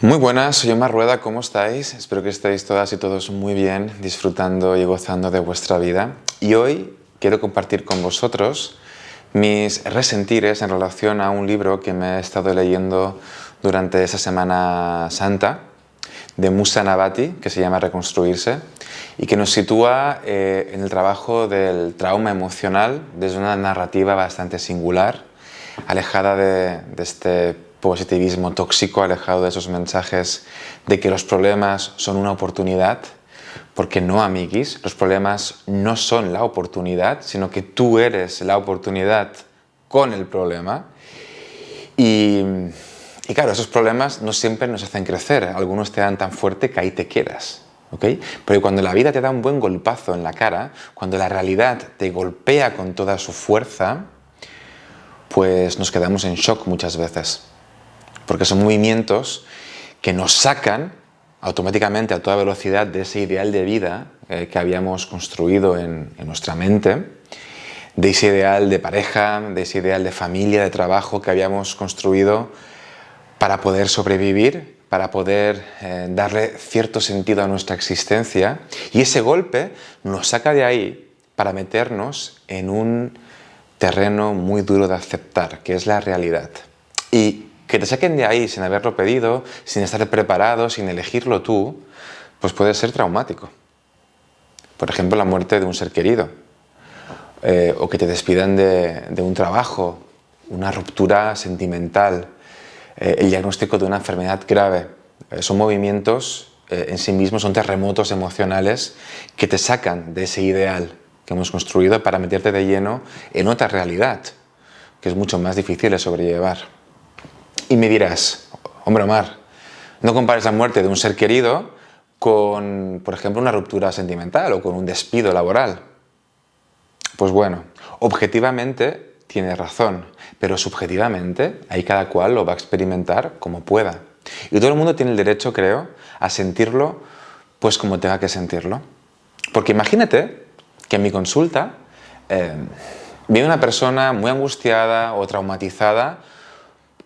Muy buenas, soy Omar Rueda, ¿cómo estáis? Espero que estéis todas y todos muy bien, disfrutando y gozando de vuestra vida. Y hoy quiero compartir con vosotros mis resentires en relación a un libro que me he estado leyendo durante esa Semana Santa de Musa Nabati, que se llama Reconstruirse, y que nos sitúa en el trabajo del trauma emocional desde una narrativa bastante singular, alejada de este positivismo tóxico, alejado de esos mensajes de que los problemas son una oportunidad, porque no, amiguis, los problemas no son la oportunidad, sino que tú eres la oportunidad con el problema. Y claro, esos problemas no siempre nos hacen crecer, algunos te dan tan fuerte que ahí te quedas. ¿Okay? Pero cuando la vida te da un buen golpazo en la cara, cuando la realidad te golpea con toda su fuerza, pues nos quedamos en shock muchas veces. Porque son movimientos que nos sacan automáticamente a toda velocidad de ese ideal de vida que habíamos construido en nuestra mente, de ese ideal de pareja, de ese ideal de familia, de trabajo que habíamos construido para poder sobrevivir, para poder darle cierto sentido a nuestra existencia. Y ese golpe nos saca de ahí para meternos en un terreno muy duro de aceptar, que es la realidad. Y que te saquen de ahí sin haberlo pedido, sin estar preparado, sin elegirlo tú, pues puede ser traumático. Por ejemplo, la muerte de un ser querido, o que te despidan de un trabajo, una ruptura sentimental, el diagnóstico de una enfermedad grave. Son movimientos en sí mismos, son terremotos emocionales que te sacan de ese ideal que hemos construido para meterte de lleno en otra realidad, que es mucho más difícil de sobrellevar. Y me dirás, hombre Omar, no compares la muerte de un ser querido con, por ejemplo, una ruptura sentimental o con un despido laboral. Pues bueno, objetivamente tiene razón, pero subjetivamente ahí cada cual lo va a experimentar como pueda. Y todo el mundo tiene el derecho, creo, a sentirlo pues como tenga que sentirlo. Porque imagínate que en mi consulta viene una persona muy angustiada o traumatizada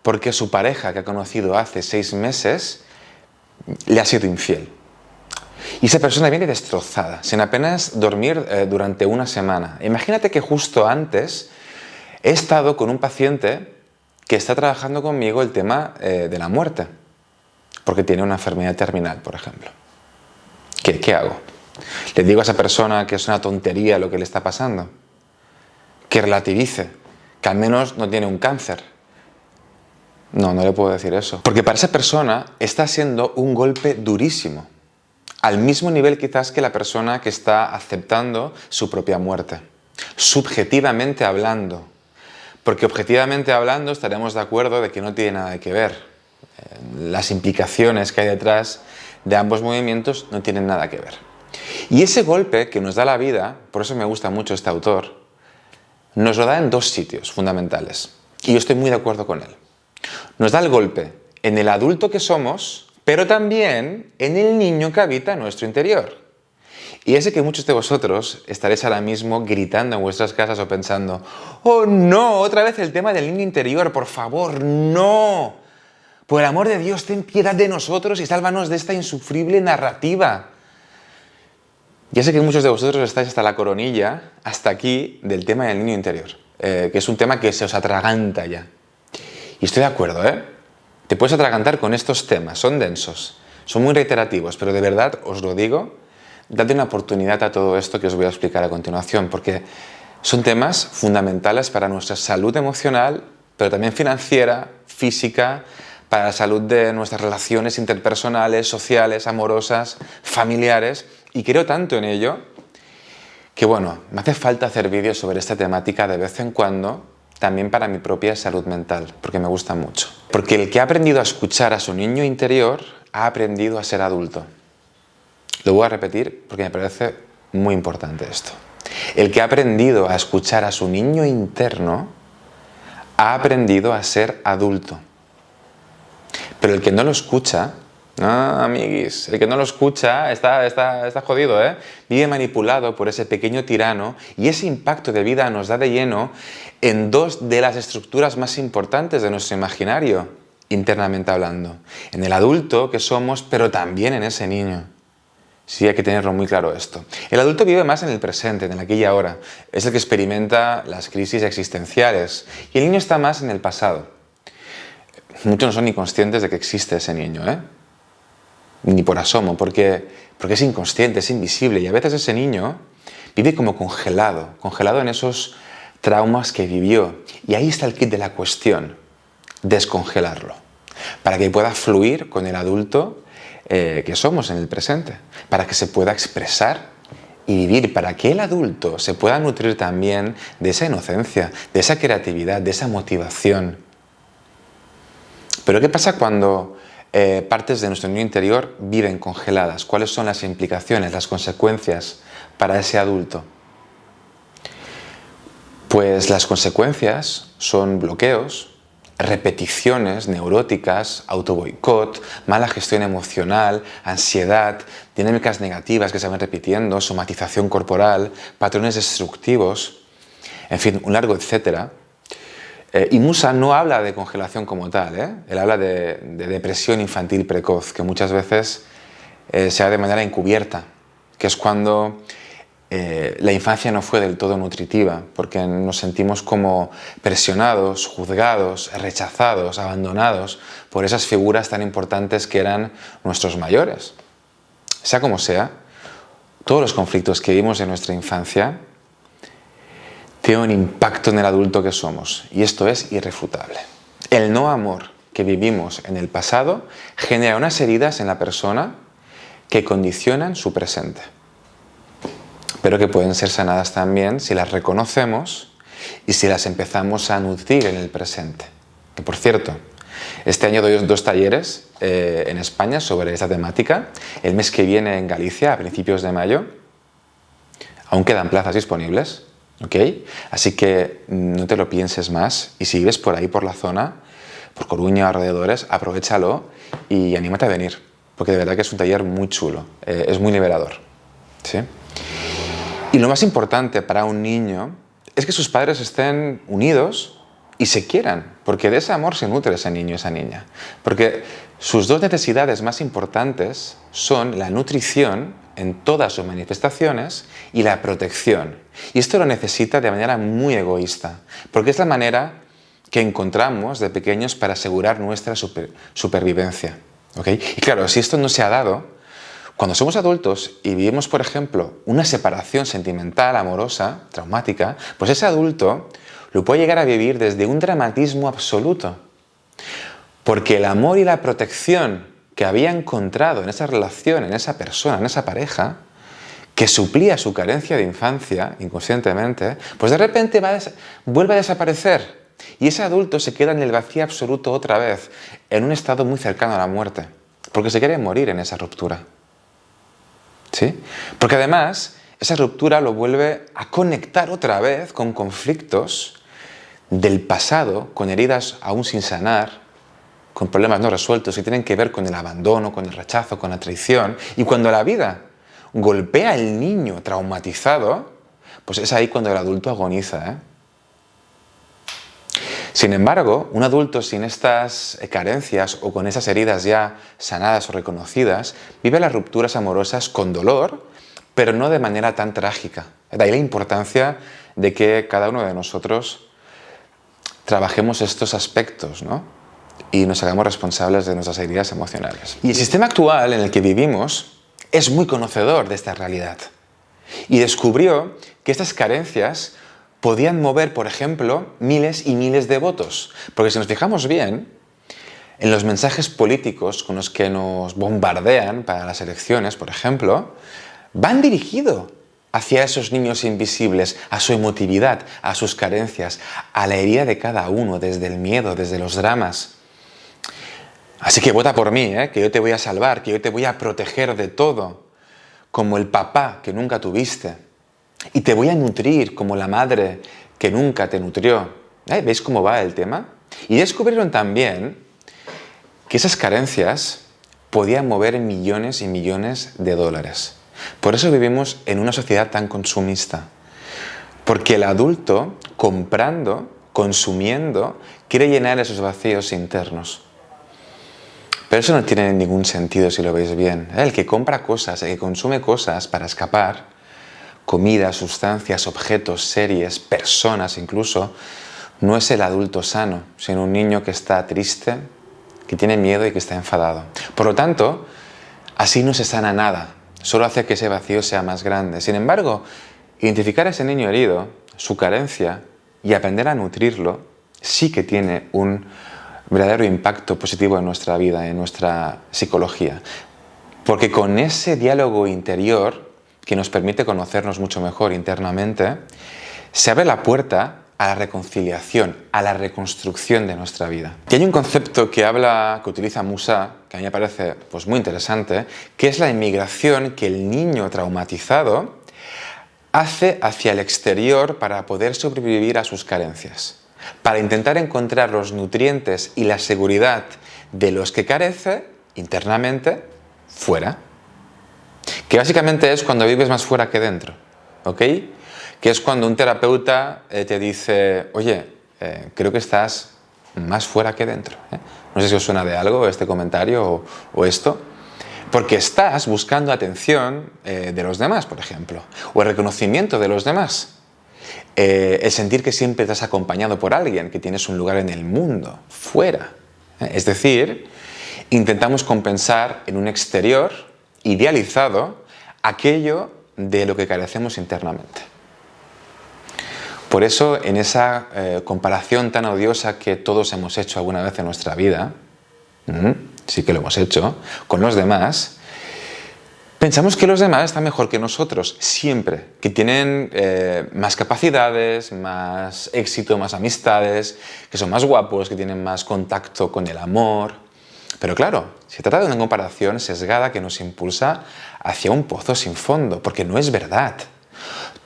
porque su pareja que ha conocido hace 6 meses le ha sido infiel. Y esa persona viene destrozada, sin apenas dormir durante una semana. Imagínate que justo antes he estado con un paciente que está trabajando conmigo el tema de la muerte, porque tiene una enfermedad terminal, por ejemplo. ¿Qué hago? ¿Le digo a esa persona que es una tontería lo que le está pasando? Que relativice, que al menos no tiene un cáncer. No le puedo decir eso. Porque para esa persona está siendo un golpe durísimo. Al mismo nivel quizás que la persona que está aceptando su propia muerte. Subjetivamente hablando. Porque objetivamente hablando estaremos de acuerdo de que no tiene nada que ver. Las implicaciones que hay detrás de ambos movimientos no tienen nada que ver. Y ese golpe que nos da la vida, por eso me gusta mucho este autor, nos lo da en 2 sitios fundamentales. Y yo estoy muy de acuerdo con él. Nos da el golpe en el adulto que somos, pero también en el niño que habita en nuestro interior. Y ese que muchos de vosotros estaréis ahora mismo gritando en vuestras casas o pensando, ¡oh no! Otra vez el tema del niño interior, por favor, ¡no! Por el amor de Dios, ten piedad de nosotros y sálvanos de esta insufrible narrativa. Ya sé que muchos de vosotros estáis hasta la coronilla, hasta aquí, del tema del niño interior, que es un tema que se os atraganta ya. Y estoy de acuerdo, ¿eh? Te puedes atragantar con estos temas, son densos, son muy reiterativos, pero de verdad os lo digo, dadle una oportunidad a todo esto que os voy a explicar a continuación, porque son temas fundamentales para nuestra salud emocional, pero también financiera, física, para la salud de nuestras relaciones interpersonales, sociales, amorosas, familiares, y creo tanto en ello que, bueno, me hace falta hacer vídeos sobre esta temática de vez en cuando, también para mi propia salud mental, porque me gusta mucho. Porque el que ha aprendido a escuchar a su niño interior, ha aprendido a ser adulto. Lo voy a repetir porque me parece muy importante esto. El que ha aprendido a escuchar a su niño interno, ha aprendido a ser adulto. Pero el que no lo escucha, amiguis, el que no lo escucha está jodido, ¿eh? Vive manipulado por ese pequeño tirano y ese impacto de vida nos da de lleno en 2 de las estructuras más importantes de nuestro imaginario, internamente hablando, en el adulto que somos, pero también en ese niño. Sí, hay que tenerlo muy claro esto. El adulto vive más en el presente, en el aquí y ahora. Es el que experimenta las crisis existenciales. Y el niño está más en el pasado. Muchos no son ni conscientes de que existe ese niño, ¿eh? Ni por asomo, porque es inconsciente, es invisible. Y a veces ese niño vive como congelado en esos traumas que vivió. Y ahí está el kit de la cuestión, descongelarlo, para que pueda fluir con el adulto que somos en el presente, para que se pueda expresar y vivir, para que el adulto se pueda nutrir también de esa inocencia, de esa creatividad, de esa motivación. Pero ¿qué pasa cuando partes de nuestro niño interior viven congeladas? ¿Cuáles son las implicaciones, las consecuencias para ese adulto? Pues las consecuencias son bloqueos, repeticiones neuróticas, autoboicot, mala gestión emocional, ansiedad, dinámicas negativas que se van repitiendo, somatización corporal, patrones destructivos, en fin, un largo etcétera. Y Musa no habla de congelación como tal, ¿eh? Él habla de depresión infantil precoz, que muchas veces se da de manera encubierta, que es cuando la infancia no fue del todo nutritiva, porque nos sentimos como presionados, juzgados, rechazados, abandonados por esas figuras tan importantes que eran nuestros mayores. Sea como sea, todos los conflictos que vimos en nuestra infancia tienen un impacto en el adulto que somos, y esto es irrefutable. El no amor que vivimos en el pasado genera unas heridas en la persona que condicionan su presente, pero que pueden ser sanadas también si las reconocemos y si las empezamos a nutrir en el presente. Que por cierto, este año doy dos talleres en España sobre esta temática. El mes que viene en Galicia, a principios de mayo. Aún quedan plazas disponibles, ¿ok? Así que no te lo pienses más, y si vives por ahí, por la zona, por Coruña o alrededores, aprovéchalo y anímate a venir, porque de verdad que es un taller muy chulo, es muy liberador, ¿sí? Y lo más importante para un niño es que sus padres estén unidos y se quieran, porque de ese amor se nutre ese niño, esa niña. Porque sus dos necesidades más importantes son la nutrición en todas sus manifestaciones y la protección. Y esto lo necesita de manera muy egoísta, porque es la manera que encontramos de pequeños para asegurar nuestra supervivencia, ¿ok? Y claro, si esto no se ha dado, cuando somos adultos y vivimos, por ejemplo, una separación sentimental, amorosa, traumática, pues ese adulto lo puede llegar a vivir desde un dramatismo absoluto. Porque el amor y la protección que había encontrado en esa relación, en esa persona, en esa pareja, que suplía su carencia de infancia inconscientemente, pues de repente vuelve a desaparecer. Y ese adulto se queda en el vacío absoluto otra vez, en un estado muy cercano a la muerte, porque se quiere morir en esa ruptura. ¿Sí? Porque además esa ruptura lo vuelve a conectar otra vez con conflictos del pasado, con heridas aún sin sanar, con problemas no resueltos que tienen que ver con el abandono, con el rechazo, con la traición. Y cuando la vida golpea al niño traumatizado, pues es ahí cuando el adulto agoniza, ¿eh? Sin embargo, un adulto sin estas carencias o con esas heridas ya sanadas o reconocidas, vive las rupturas amorosas con dolor, pero no de manera tan trágica. De ahí la importancia de que cada uno de nosotros trabajemos estos aspectos, ¿no? Y nos hagamos responsables de nuestras heridas emocionales. Y el sistema actual en el que vivimos es muy conocedor de esta realidad y descubrió que estas carencias podían mover, por ejemplo, miles y miles de votos. Porque si nos fijamos bien, en los mensajes políticos con los que nos bombardean para las elecciones, por ejemplo, van dirigidos hacia esos niños invisibles, a su emotividad, a sus carencias, a la herida de cada uno, desde el miedo, desde los dramas. Así que vota por mí, que yo te voy a salvar, que yo te voy a proteger de todo, como el papá que nunca tuviste. Y te voy a nutrir como la madre que nunca te nutrió. ¿Veis cómo va el tema? Y descubrieron también que esas carencias podían mover millones y millones de dólares. Por eso vivimos en una sociedad tan consumista. Porque el adulto, comprando, consumiendo, quiere llenar esos vacíos internos. Pero eso no tiene ningún sentido si lo veis bien. El que compra cosas, el que consume cosas para escapar, comida, sustancias, objetos, series, personas incluso, no es el adulto sano, sino un niño que está triste, que tiene miedo y que está enfadado. Por lo tanto, así no se sana nada, solo hace que ese vacío sea más grande. Sin embargo, identificar a ese niño herido, su carencia, y aprender a nutrirlo, sí que tiene un verdadero impacto positivo en nuestra vida, en nuestra psicología. Porque con ese diálogo interior, que nos permite conocernos mucho mejor internamente, se abre la puerta a la reconciliación, a la reconstrucción de nuestra vida. Y hay un concepto que utiliza Musa, que a mí me parece muy interesante, que es la inmigración que el niño traumatizado hace hacia el exterior para poder sobrevivir a sus carencias, para intentar encontrar los nutrientes y la seguridad de los que carece internamente fuera. Que básicamente es cuando vives más fuera que dentro, ¿ok? Que es cuando un terapeuta te dice, oye, creo que estás más fuera que dentro. No sé si os suena de algo este comentario o esto. Porque estás buscando atención de los demás, por ejemplo, o el reconocimiento de los demás. El sentir que siempre estás acompañado por alguien, que tienes un lugar en el mundo, fuera. Es decir, intentamos compensar en un exterior idealizado aquello de lo que carecemos internamente. Por eso, en esa comparación tan odiosa que todos hemos hecho alguna vez en nuestra vida, sí que lo hemos hecho, con los demás, pensamos que los demás están mejor que nosotros, siempre, que tienen más capacidades, más éxito, más amistades, que son más guapos, que tienen más contacto con el amor. Pero claro, se trata de una comparación sesgada que nos impulsa hacia un pozo sin fondo, porque no es verdad.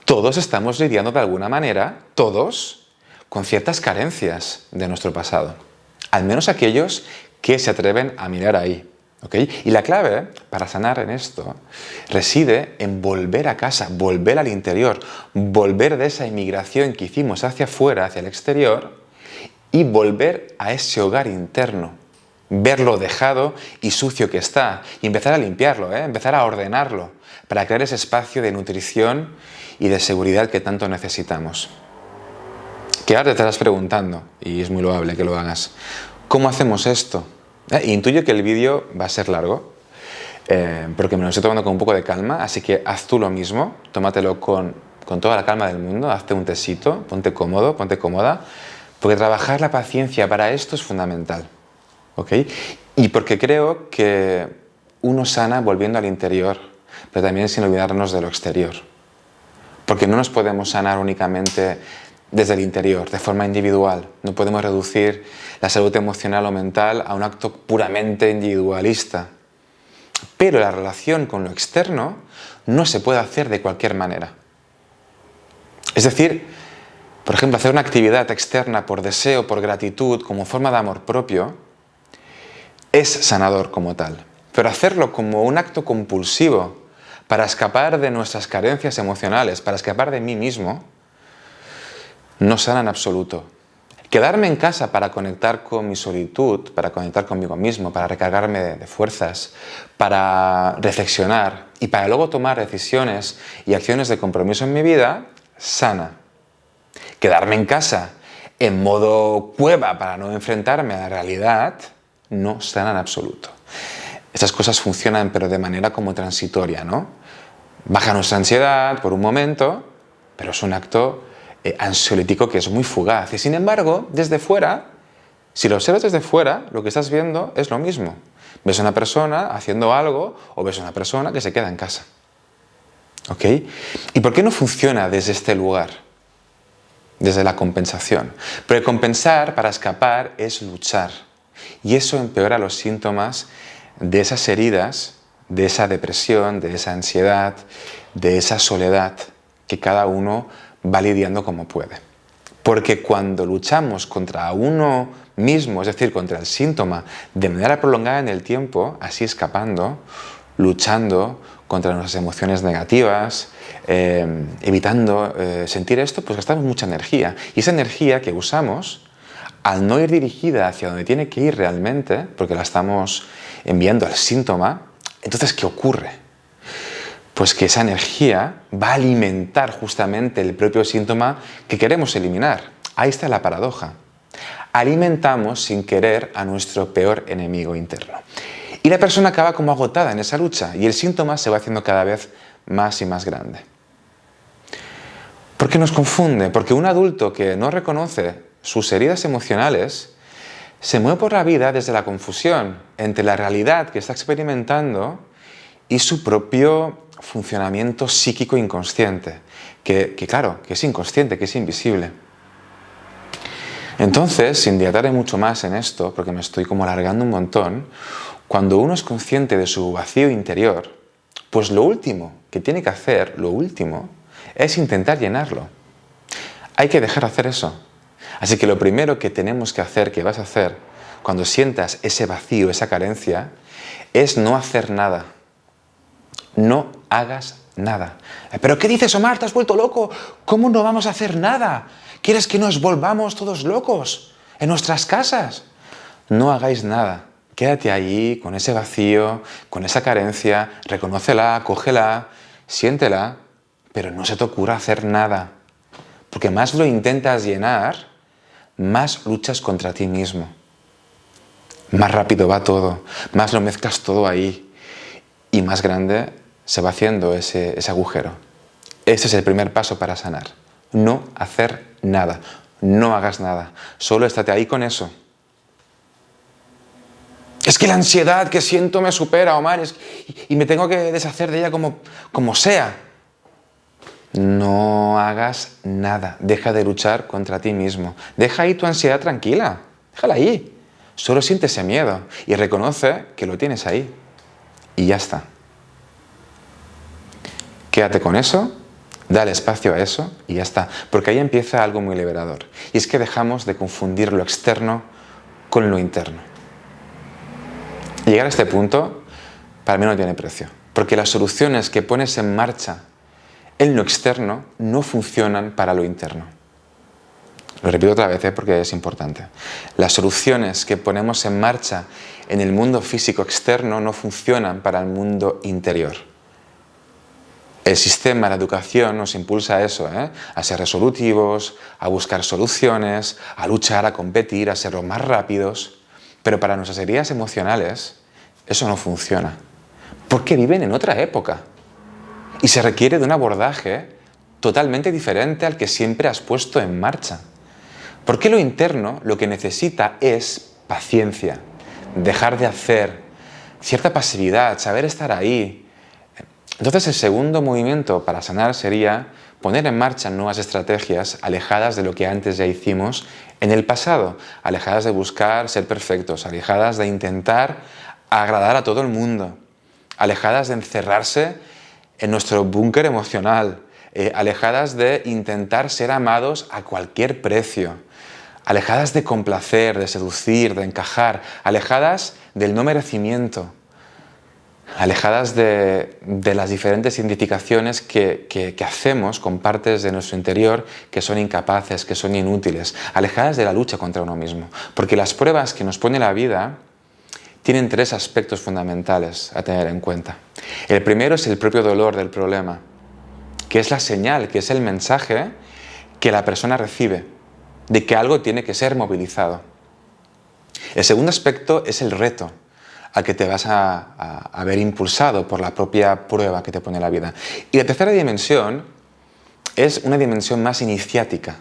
Todos estamos lidiando de alguna manera, todos, con ciertas carencias de nuestro pasado. Al menos aquellos que se atreven a mirar ahí. ¿Okay? Y la clave para sanar en esto reside en volver a casa, volver al interior, volver de esa inmigración que hicimos hacia afuera, hacia el exterior, y volver a ese hogar interno, ver lo dejado y sucio que está, y empezar a limpiarlo, empezar a ordenarlo, para crear ese espacio de nutrición y de seguridad que tanto necesitamos. Que ahora te estarás preguntando, y es muy loable que lo hagas, ¿cómo hacemos esto? Intuyo que el vídeo va a ser largo, porque me lo estoy tomando con un poco de calma, así que haz tú lo mismo, tómatelo con toda la calma del mundo, hazte un tecito, ponte cómodo, ponte cómoda, porque trabajar la paciencia para esto es fundamental, ¿ok? Y porque creo que uno sana volviendo al interior, pero también sin olvidarnos de lo exterior, porque no nos podemos sanar únicamente desde el interior, de forma individual. No podemos reducir la salud emocional o mental a un acto puramente individualista. Pero la relación con lo externo no se puede hacer de cualquier manera. Es decir, por ejemplo, hacer una actividad externa por deseo, por gratitud, como forma de amor propio, es sanador como tal. Pero hacerlo como un acto compulsivo para escapar de nuestras carencias emocionales, para escapar de mí mismo, no sana en absoluto. Quedarme en casa para conectar con mi solitud, para conectar conmigo mismo, para recargarme de fuerzas, para reflexionar y para luego tomar decisiones y acciones de compromiso en mi vida, sana. Quedarme en casa en modo cueva para no enfrentarme a la realidad, no sana en absoluto. Estas cosas funcionan pero de manera como transitoria, ¿no? Baja nuestra ansiedad por un momento, pero es un acto ansiolítico que es muy fugaz. Y sin embargo, desde fuera, si lo observas desde fuera, lo que estás viendo es lo mismo. Ves a una persona haciendo algo o ves a una persona que se queda en casa. ¿Ok? ¿Y por qué no funciona desde este lugar? Desde la compensación. Porque compensar para escapar es luchar. Y eso empeora los síntomas de esas heridas, de esa depresión, de esa ansiedad, de esa soledad que cada uno va lidiando como puede. Porque cuando luchamos contra uno mismo, es decir, contra el síntoma, de manera prolongada en el tiempo, así escapando, luchando contra nuestras emociones negativas, evitando sentir esto, pues gastamos mucha energía. Y esa energía que usamos, al no ir dirigida hacia donde tiene que ir realmente, porque la estamos enviando al síntoma, entonces ¿qué ocurre? Pues que esa energía va a alimentar justamente el propio síntoma que queremos eliminar. Ahí está la paradoja. Alimentamos sin querer a nuestro peor enemigo interno. Y la persona acaba como agotada en esa lucha y el síntoma se va haciendo cada vez más y más grande. ¿Por qué nos confunde? Porque un adulto que no reconoce sus heridas emocionales se mueve por la vida desde la confusión entre la realidad que está experimentando y su propio funcionamiento psíquico inconsciente, que es inconsciente, que es invisible. Entonces, sin dilatar mucho más en esto, porque me estoy como alargando un montón, cuando uno es consciente de su vacío interior, pues lo último que tiene que hacer, es intentar llenarlo. Hay que dejar de hacer eso. Así que lo primero que tenemos que hacer, que vas a hacer, cuando sientas ese vacío, esa carencia, es no hacer nada. No hagas nada. ¿Pero qué dices, Omar? ¿Te has vuelto loco? ¿Cómo no vamos a hacer nada? ¿Quieres que nos volvamos todos locos en nuestras casas? No hagáis nada. Quédate allí con ese vacío, con esa carencia, reconócela, cógela, siéntela, pero no se te ocurra hacer nada. Porque más lo intentas llenar, más luchas contra ti mismo. Más rápido va todo, más lo mezclas todo ahí y más grande se va haciendo ese agujero. Ese es el primer paso para sanar. No hacer nada, no hagas nada, solo estate ahí con eso. Es que la ansiedad que siento me supera, Omar, y me tengo que deshacer de ella como sea. No hagas nada, deja de luchar contra ti mismo. Deja ahí tu ansiedad tranquila, déjala ahí. Solo siente ese miedo y reconoce que lo tienes ahí. Y ya está. Quédate con eso, dale espacio a eso y ya está. Porque ahí empieza algo muy liberador. Y es que dejamos de confundir lo externo con lo interno. Llegar a este punto, para mí no tiene precio. Porque las soluciones que pones en marcha en lo externo no funcionan para lo interno. Lo repito otra vez porque es importante. Las soluciones que ponemos en marcha en el mundo físico externo no funcionan para el mundo interior. El sistema, la educación nos impulsa a eso, a ser resolutivos, a buscar soluciones, a luchar, a competir, a ser los más rápidos. Pero para nuestras heridas emocionales eso no funciona. Porque viven en otra época. Y se requiere de un abordaje totalmente diferente al que siempre has puesto en marcha. Porque lo interno lo que necesita es paciencia, dejar de hacer, cierta pasividad, saber estar ahí. Entonces el segundo movimiento para sanar sería poner en marcha nuevas estrategias alejadas de lo que antes ya hicimos en el pasado, alejadas de buscar ser perfectos, alejadas de intentar agradar a todo el mundo, alejadas de encerrarse en nuestro búnker emocional, alejadas de intentar ser amados a cualquier precio, alejadas de complacer, de seducir, de encajar, alejadas del no merecimiento, alejadas de las diferentes identificaciones que hacemos con partes de nuestro interior que son incapaces, que son inútiles, alejadas de la lucha contra uno mismo. Porque las pruebas que nos pone la vida tienen tres aspectos fundamentales a tener en cuenta. El primero es el propio dolor del problema, que es la señal, que es el mensaje que la persona recibe de que algo tiene que ser movilizado. El segundo aspecto es el reto al que te vas a ver impulsado por la propia prueba que te pone la vida. Y la tercera dimensión es una dimensión más iniciática.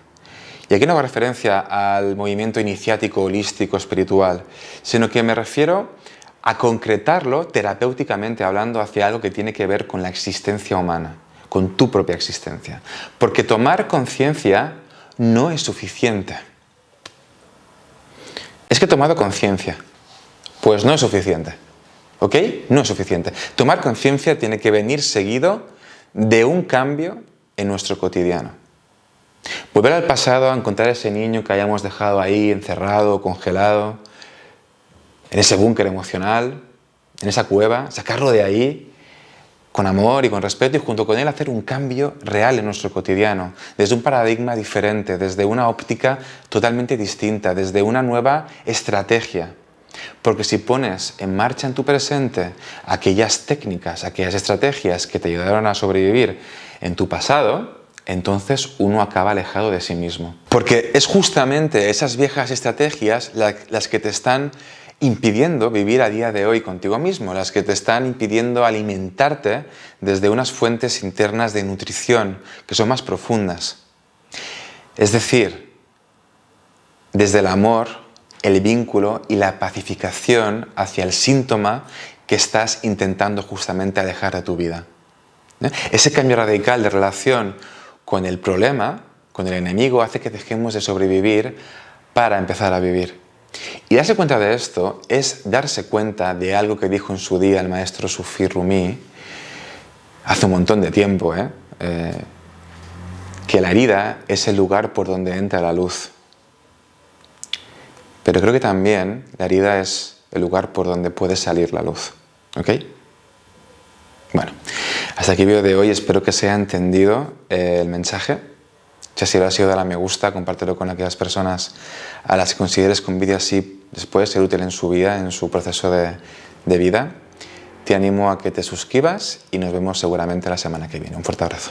Y aquí no hago referencia al movimiento iniciático, holístico, espiritual, sino que me refiero a concretarlo terapéuticamente hablando hacia algo que tiene que ver con la existencia humana, con tu propia existencia. Porque tomar conciencia no es suficiente. Es que he tomado conciencia. Pues no es suficiente. ¿Ok? No es suficiente. Tomar conciencia tiene que venir seguido de un cambio en nuestro cotidiano. Volver al pasado a encontrar ese niño que hayamos dejado ahí encerrado, congelado, en ese búnker emocional, en esa cueva, sacarlo de ahí con amor y con respeto y junto con él hacer un cambio real en nuestro cotidiano, desde un paradigma diferente, desde una óptica totalmente distinta, desde una nueva estrategia. Porque si pones en marcha en tu presente aquellas técnicas, aquellas estrategias que te ayudaron a sobrevivir en tu pasado, entonces uno acaba alejado de sí mismo. Porque es justamente esas viejas estrategias las que te están impidiendo vivir a día de hoy contigo mismo, las que te están impidiendo alimentarte desde unas fuentes internas de nutrición que son más profundas. Es decir, desde el amor, el vínculo y la pacificación hacia el síntoma que estás intentando justamente alejar de tu vida. Ese cambio radical de relación con el problema, con el enemigo, hace que dejemos de sobrevivir para empezar a vivir. Y darse cuenta de esto es darse cuenta de algo que dijo en su día el maestro Sufi Rumi, hace un montón de tiempo, que la herida es el lugar por donde entra la luz. Pero creo que también la herida es el lugar por donde puede salir la luz. ¿Ok? Bueno, hasta aquí el vídeo de hoy. Espero que se haya entendido el mensaje. Si así lo ha sido, dale a me gusta, compártelo con aquellas personas a las que consideres que un vídeo así les puede ser útil en su vida, en su proceso de vida. Te animo a que te suscribas y nos vemos seguramente la semana que viene. Un fuerte abrazo.